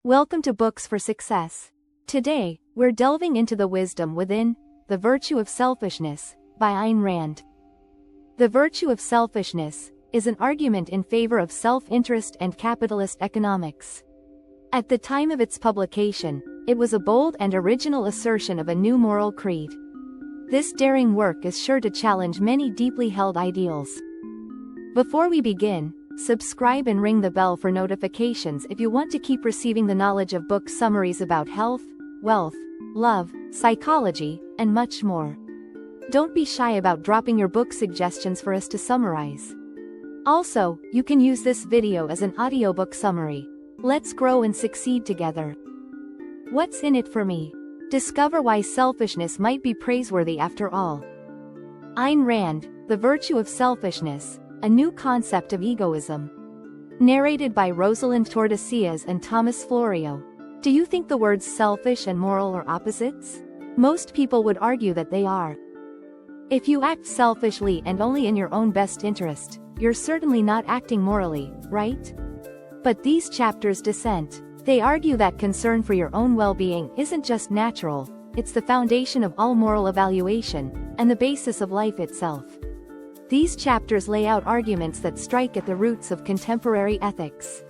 Welcome to Books for Success. Today, we're delving into the wisdom within The Virtue of Selfishness by Ayn Rand. The Virtue of Selfishness is an argument in favor of self-interest and capitalist economics. At the time of its publication, it was a bold and original assertion of a new moral creed. This daring work is sure to challenge many deeply held ideals. Before we begin, subscribe and ring the bell for notifications if you want to keep receiving the knowledge of book summaries about health, wealth, love, psychology, and much more. Don't be shy about dropping your book suggestions for us to summarize. Also, you can use this video as an audiobook summary. Let's grow and succeed together. What's in it for me? Discover why selfishness might be praiseworthy after all. Ayn Rand, The Virtue of Selfishness, a New Concept of Egoism. Narrated by Rosalind Tordesillas and Thomas Florio. Do you think the words selfish and moral are opposites? Most people would argue that they are. If you act selfishly and only in your own best interest, you're certainly not acting morally, right? But these chapters dissent. They argue that concern for your own well-being isn't just natural, it's the foundation of all moral evaluation, and the basis of life itself. These chapters lay out arguments that strike at the roots of contemporary ethics.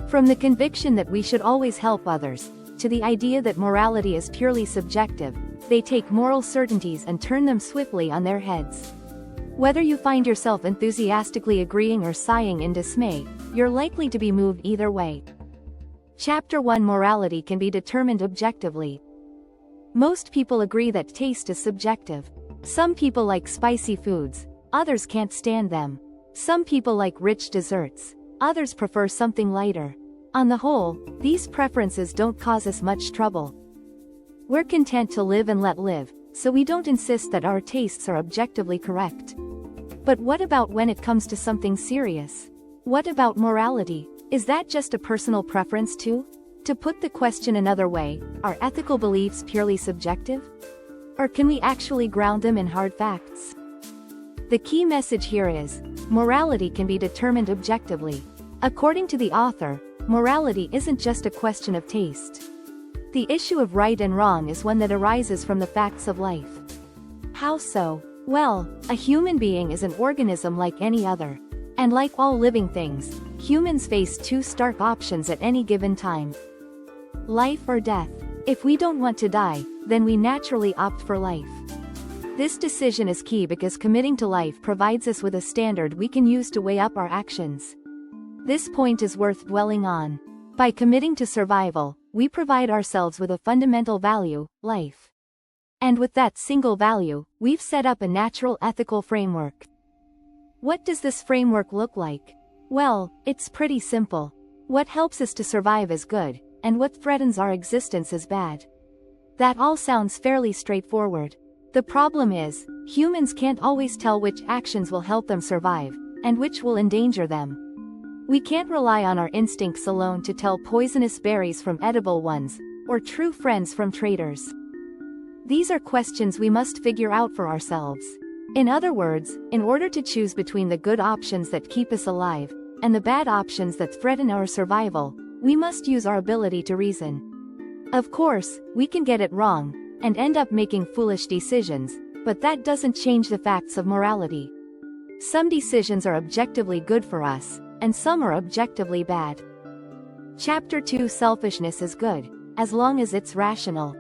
From the conviction that we should always help others, to the idea that morality is purely subjective, they take moral certainties and turn them swiftly on their heads. Whether you find yourself enthusiastically agreeing or sighing in dismay, you're likely to be moved either way. Chapter 1: Morality can be determined objectively. Most people agree that taste is subjective. Some people like spicy foods, others can't stand them. Some people like rich desserts, others prefer something lighter. On the whole, these preferences don't cause us much trouble. We're content to live and let live, so we don't insist that our tastes are objectively correct. But what about when it comes to something serious? What about morality? Is that just a personal preference too? To put the question another way, are ethical beliefs purely subjective? Or can we actually ground them in hard facts? The key message here is, morality can be determined objectively. According to the author, morality isn't just a question of taste. The issue of right and wrong is one that arises from the facts of life. How so? Well, a human being is an organism like any other. And like all living things, humans face two stark options at any given time. Life or death. If we don't want to die, then we naturally opt for life. This decision is key because committing to life provides us with a standard we can use to weigh up our actions. This point is worth dwelling on. By committing to survival, we provide ourselves with a fundamental value, life. And with that single value, we've set up a natural ethical framework. What does this framework look like? Well, it's pretty simple. What helps us to survive is good, and what threatens our existence is bad. That all sounds fairly straightforward. The problem is, humans can't always tell which actions will help them survive, and which will endanger them. We can't rely on our instincts alone to tell poisonous berries from edible ones, or true friends from traitors. These are questions we must figure out for ourselves. In other words, in order to choose between the good options that keep us alive, and the bad options that threaten our survival, we must use our ability to reason. Of course, we can get it wrong, and end up making foolish decisions, but that doesn't change the facts of morality. Some decisions are objectively good for us, and some are objectively bad. Chapter 2: Selfishness is good, as long as it's rational.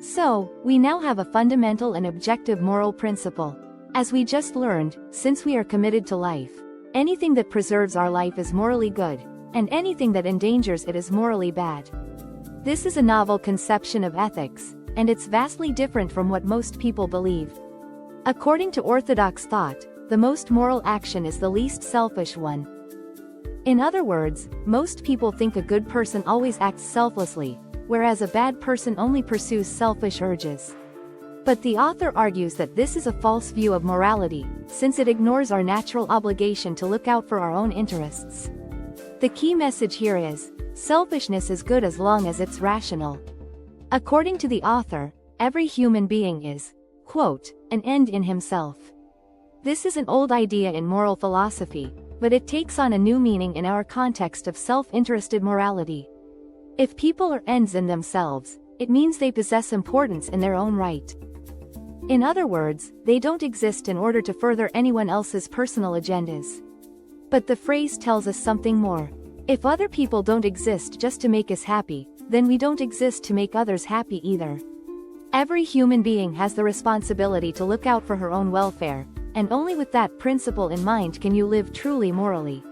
So, we now have a fundamental and objective moral principle. As we just learned, since we are committed to life, anything that preserves our life is morally good, and anything that endangers it is morally bad. This is a novel conception of ethics, and it's vastly different from what most people believe. According to orthodox thought, the most moral action is the least selfish one. In other words, most people think a good person always acts selflessly, whereas a bad person only pursues selfish urges. But the author argues that this is a false view of morality, since it ignores our natural obligation to look out for our own interests. The key message here is, selfishness is good as long as it's rational. According to the author, every human being is, quote, an end in himself. This is an old idea in moral philosophy, but it takes on a new meaning in our context of self-interested morality. If people are ends in themselves, it means they possess importance in their own right. In other words, they don't exist in order to further anyone else's personal agendas. But the phrase tells us something more. If other people don't exist just to make us happy, then we don't exist to make others happy either. Every human being has the responsibility to look out for her own welfare, and only with that principle in mind can you live truly morally.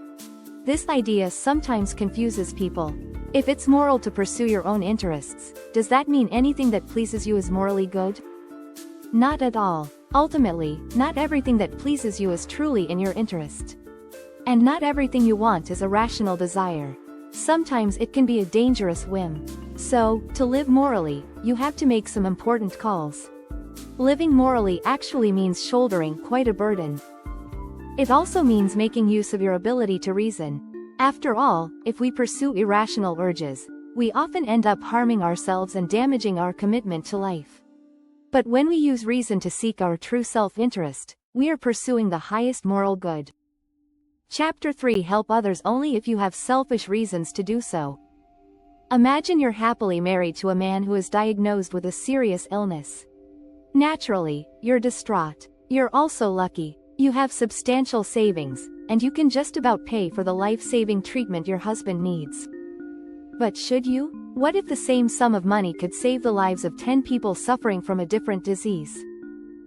This idea sometimes confuses people. If it's moral to pursue your own interests, does that mean anything that pleases you is morally good? Not at all. Ultimately, not everything that pleases you is truly in your interest. And not everything you want is a rational desire. Sometimes it can be a dangerous whim. So, to live morally, you have to make some important calls. Living morally actually means shouldering quite a burden. It also means making use of your ability to reason. After all, if we pursue irrational urges, we often end up harming ourselves and damaging our commitment to life. But when we use reason to seek our true self-interest, we are pursuing the highest moral good. Chapter 3: Help others only if you have selfish reasons to do so. Imagine you're happily married to a man who is diagnosed with a serious illness. Naturally, you're distraught. You're also lucky. You have substantial savings, and you can just about pay for the life-saving treatment your husband needs. But should you? What if the same sum of money could save the lives of 10 people suffering from a different disease?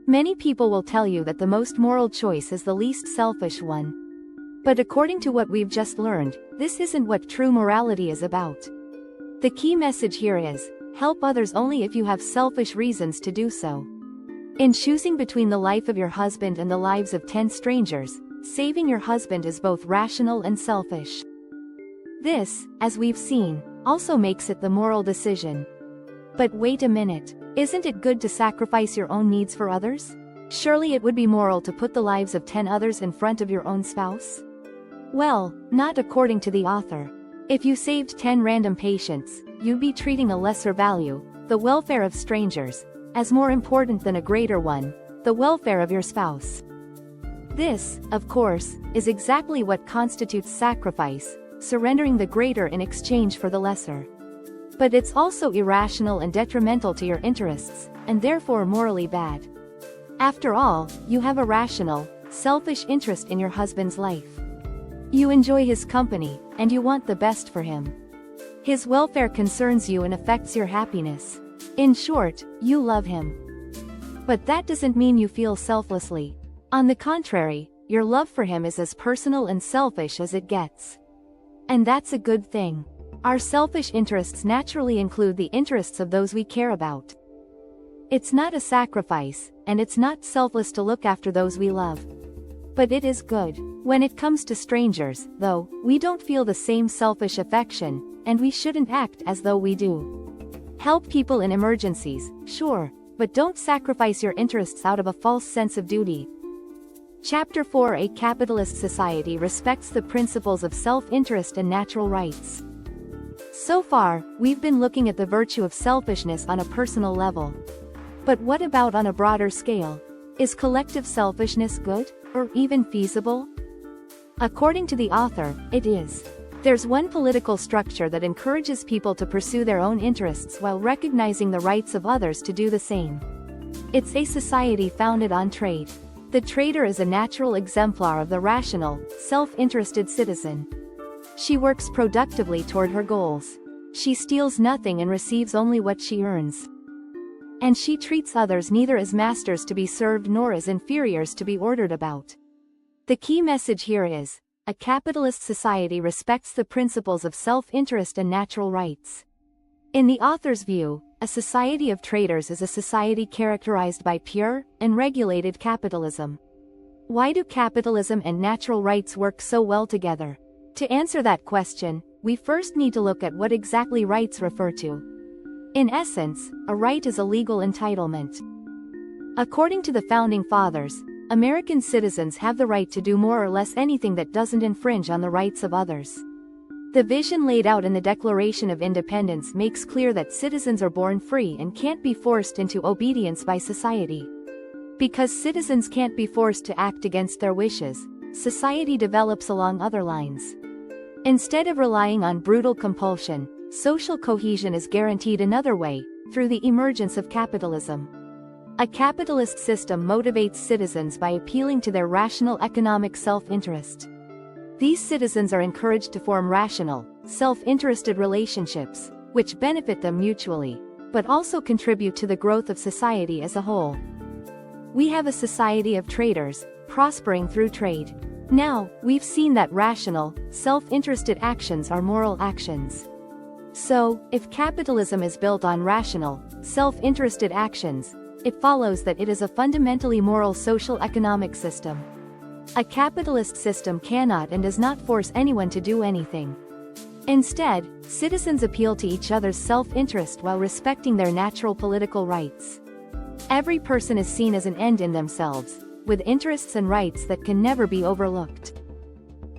Many people will tell you that the most moral choice is the least selfish one. But according to what we've just learned, this isn't what true morality is about. The key message here is, help others only if you have selfish reasons to do so. In choosing between the life of your husband and the lives of 10 strangers, saving your husband is both rational and selfish. This, as we've seen, also makes it the moral decision. But wait a minute, isn't it good to sacrifice your own needs for others? Surely it would be moral to put the lives of 10 others in front of your own spouse? Well, not according to the author. If you saved 10 random patients, you'd be treating a lesser value, the welfare of strangers, as more important than a greater one, the welfare of your spouse. This, of course, is exactly what constitutes sacrifice, surrendering the greater in exchange for the lesser. But it's also irrational and detrimental to your interests, and therefore morally bad. After all, you have a rational, selfish interest in your husband's life. You enjoy his company, and you want the best for him. His welfare concerns you and affects your happiness. In short, you love him. But that doesn't mean you feel selflessly. On the contrary, your love for him is as personal and selfish as it gets. And that's a good thing. Our selfish interests naturally include the interests of those we care about. It's not a sacrifice, and it's not selfless to look after those we love. But it is good. When it comes to strangers, though, we don't feel the same selfish affection, and we shouldn't act as though we do. Help people in emergencies, sure, but don't sacrifice your interests out of a false sense of duty. Chapter 4: A capitalist society respects the principles of self-interest and natural rights. So far, we've been looking at the virtue of selfishness on a personal level. But what about on a broader scale? Is collective selfishness good, or even feasible? According to the author, it is. There's one political structure that encourages people to pursue their own interests while recognizing the rights of others to do the same. It's a society founded on trade. The trader is a natural exemplar of the rational, self-interested citizen. She works productively toward her goals. She steals nothing and receives only what she earns. And she treats others neither as masters to be served nor as inferiors to be ordered about. The key message here is, a capitalist society respects the principles of self-interest and natural rights. In the author's view, a society of traders is a society characterized by pure and regulated capitalism. Why do capitalism and natural rights work so well together? To answer that question, we first need to look at what exactly rights refer to. In essence, a right is a legal entitlement. According to the Founding Fathers, American citizens have the right to do more or less anything that doesn't infringe on the rights of others. The vision laid out in the Declaration of Independence makes clear that citizens are born free and can't be forced into obedience by society. Because citizens can't be forced to act against their wishes, society develops along other lines. Instead of relying on brutal compulsion, social cohesion is guaranteed another way, through the emergence of capitalism. A capitalist system motivates citizens by appealing to their rational economic self-interest. These citizens are encouraged to form rational, self-interested relationships, which benefit them mutually, but also contribute to the growth of society as a whole. We have a society of traders, prospering through trade. Now, we've seen that rational, self-interested actions are moral actions. So, if capitalism is built on rational, self-interested actions, it follows that it is a fundamentally moral social economic system. A capitalist system cannot and does not force anyone to do anything. Instead, citizens appeal to each other's self-interest while respecting their natural political rights. Every person is seen as an end in themselves, with interests and rights that can never be overlooked.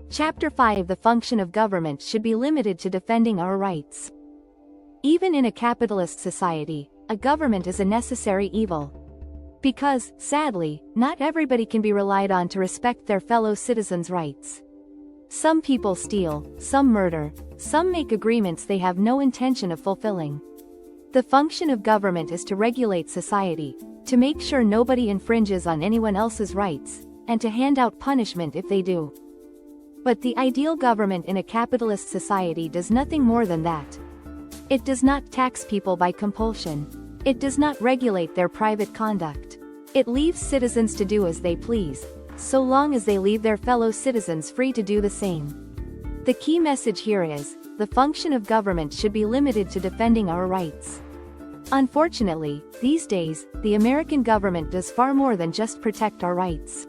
Chapter 5. The function of government should be limited to defending our rights. Even in a capitalist society, a government is a necessary evil. Because, sadly, not everybody can be relied on to respect their fellow citizens' rights. Some people steal, some murder, some make agreements they have no intention of fulfilling. The function of government is to regulate society, to make sure nobody infringes on anyone else's rights, and to hand out punishment if they do. But the ideal government in a capitalist society does nothing more than that. It does not tax people by compulsion. It does not regulate their private conduct. It leaves citizens to do as they please, so long as they leave their fellow citizens free to do the same. The key message here is, the function of government should be limited to defending our rights. Unfortunately, these days, the American government does far more than just protect our rights.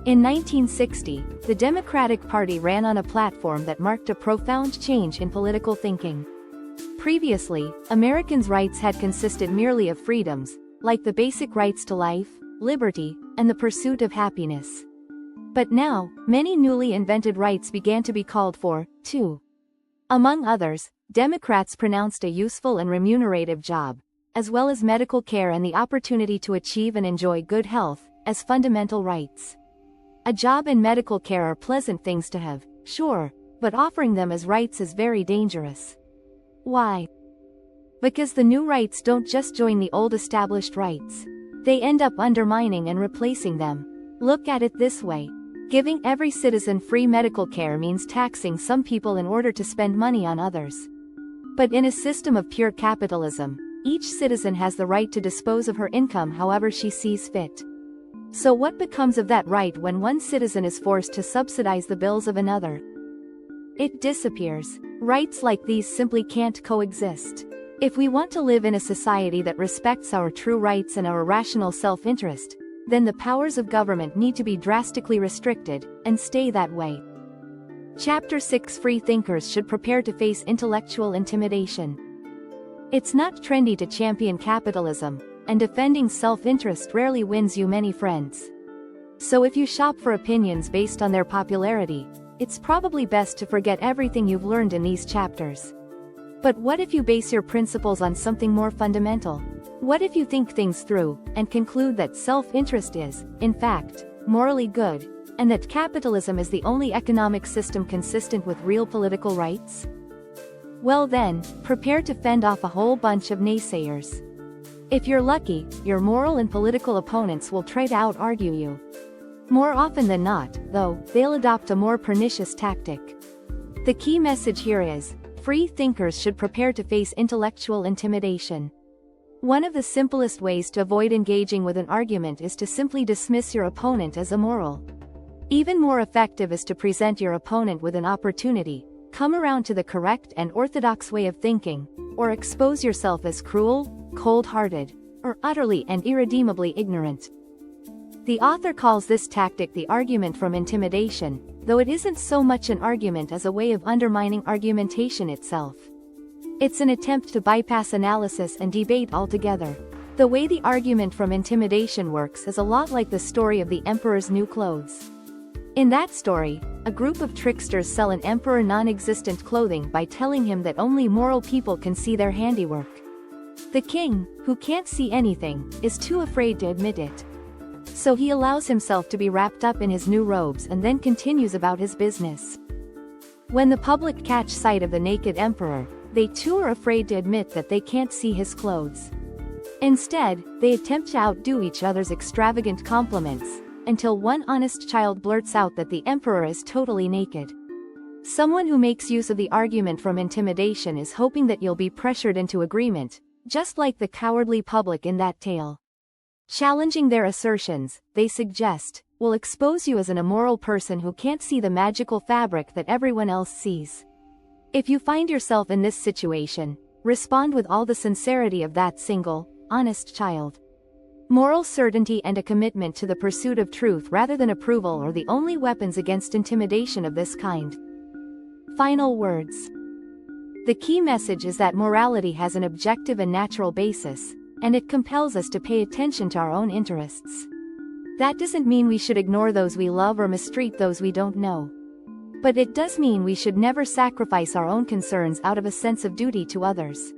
In 1960, the Democratic Party ran on a platform that marked a profound change in political thinking. Previously, Americans' rights had consisted merely of freedoms, like the basic rights to life, liberty, and the pursuit of happiness. But now, many newly invented rights began to be called for, too. Among others, Democrats pronounced a useful and remunerative job, as well as medical care and the opportunity to achieve and enjoy good health, as fundamental rights. A job and medical care are pleasant things to have, sure, but offering them as rights is very dangerous. Why? Because the new rights don't just join the old established rights. They end up undermining and replacing them. Look at it this way. Giving every citizen free medical care means taxing some people in order to spend money on others. But in a system of pure capitalism, each citizen has the right to dispose of her income however she sees fit. So what becomes of that right when one citizen is forced to subsidize the bills of another? It disappears. Rights like these simply can't coexist. If we want to live in a society that respects our true rights and our rational self-interest, then the powers of government need to be drastically restricted, and stay that way. Chapter 6. Free thinkers should prepare to face intellectual intimidation. It's not trendy to champion capitalism, and defending self-interest rarely wins you many friends. So if you shop for opinions based on their popularity, it's probably best to forget everything you've learned in these chapters. But what if you base your principles on something more fundamental? What if you think things through, and conclude that self-interest is, in fact, morally good, and that capitalism is the only economic system consistent with real political rights? Well then, prepare to fend off a whole bunch of naysayers. If you're lucky, your moral and political opponents will try to out-argue you. More often than not, though, they'll adopt a more pernicious tactic. The key message here is, free thinkers should prepare to face intellectual intimidation. One of the simplest ways to avoid engaging with an argument is to simply dismiss your opponent as immoral. Even more effective is to present your opponent with an opportunity, come around to the correct and orthodox way of thinking, or expose yourself as cruel, cold-hearted, or utterly and irredeemably ignorant. The author calls this tactic the argument from intimidation, though it isn't so much an argument as a way of undermining argumentation itself. It's an attempt to bypass analysis and debate altogether. The way the argument from intimidation works is a lot like the story of the emperor's new clothes. In that story, a group of tricksters sell an emperor non-existent clothing by telling him that only moral people can see their handiwork. The king, who can't see anything, is too afraid to admit it. So he allows himself to be wrapped up in his new robes and then continues about his business. When the public catch sight of the naked emperor, they too are afraid to admit that they can't see his clothes. Instead, they attempt to outdo each other's extravagant compliments, until one honest child blurts out that the emperor is totally naked. Someone who makes use of the argument from intimidation is hoping that you'll be pressured into agreement, just like the cowardly public in that tale. Challenging their assertions, they suggest, will expose you as an immoral person who can't see the magical fabric that everyone else sees. If you find yourself in this situation, respond with all the sincerity of that single, honest child. Moral certainty and a commitment to the pursuit of truth rather than approval are the only weapons against intimidation of this kind. Final words. The key message is that morality has an objective and natural basis, and it compels us to pay attention to our own interests. That doesn't mean we should ignore those we love or mistreat those we don't know. But it does mean we should never sacrifice our own concerns out of a sense of duty to others.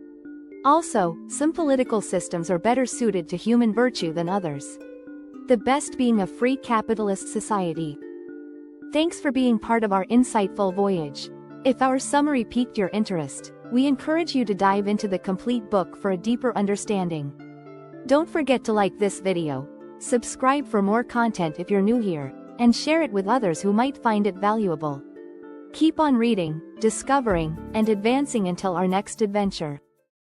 Also, some political systems are better suited to human virtue than others. The best being a free capitalist society. Thanks for being part of our insightful voyage. If our summary piqued your interest, we encourage you to dive into the complete book for a deeper understanding. Don't forget to like this video, subscribe for more content if you're new here, and share it with others who might find it valuable. Keep on reading, discovering, and advancing until our next adventure.